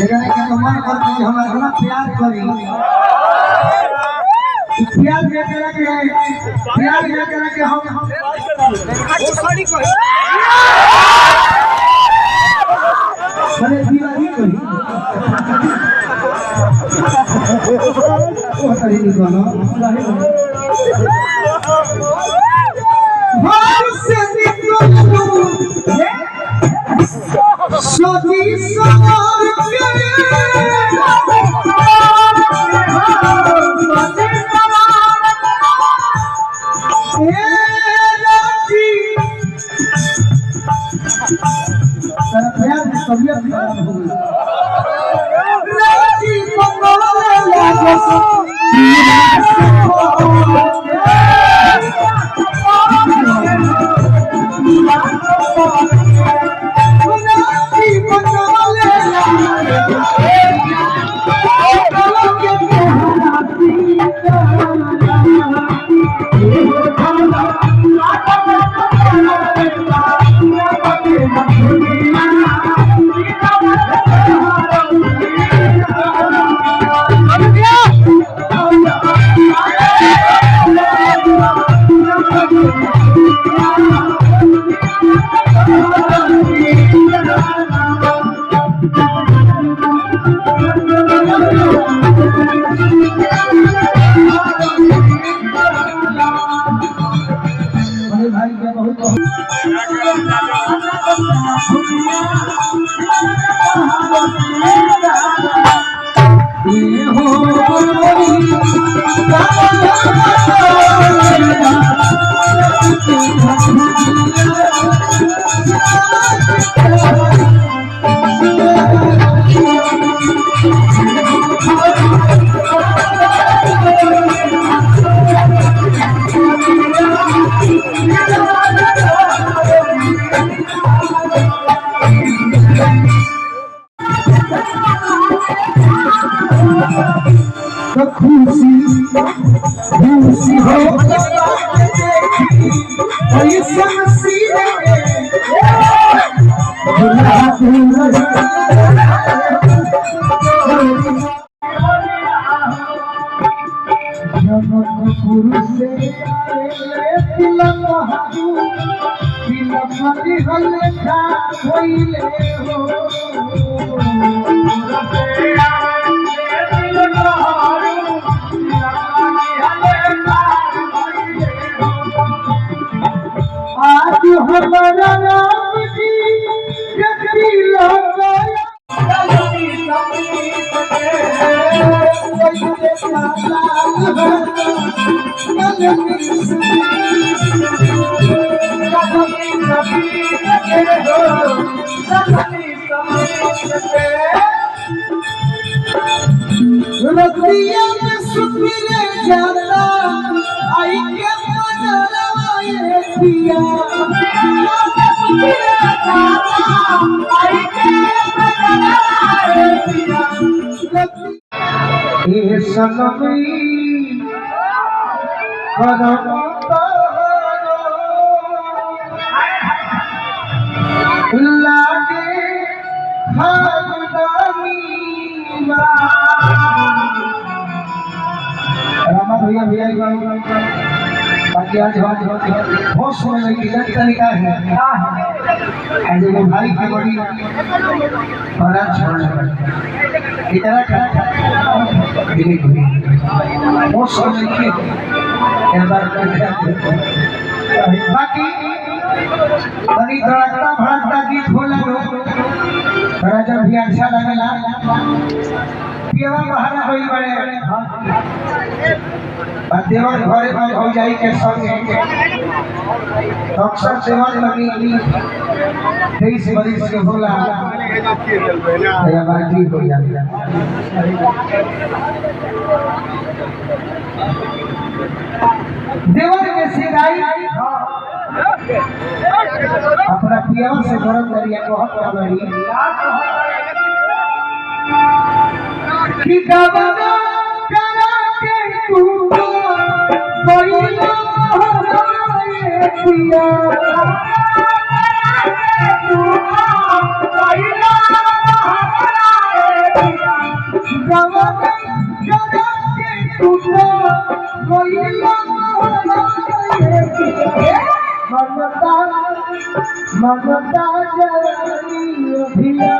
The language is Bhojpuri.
एकरा के तो मन करते कि हम इतना प्यार करी प्यार में करा के हम साड़ी कही अरे दीवारी कही ओ तरी निकलो भाई से निकलो सोची सवार खुशी हो ऐसा नसीब पुरुष से आज हमारा राम जी जगती रतिया में सुपीरे जाता आई के मनवाए पिया ये सनमी लागे रामा भैया बाकी आज बहुत सुनने की तरीका है ऐसे वो भाई की बड़ी बड़ा छोड़ने इतना बहुत सुनने की बाकी बड़ी धड़कता भड़कता गीत बोला थोड़ा जब भी अच्छा लगेला देवा बाहर होई बड़े देवर घरे में हो जाई के संगे अक्सर देवर लगी 23 बरिस के होला या बाकी हो जाता देवर में सिराई अपना पियावा से गरम करिया को हक बड़ी कि गवाना करा के तू कोइला हराए पिया तू कोइला हराए ममता जवानी अभिया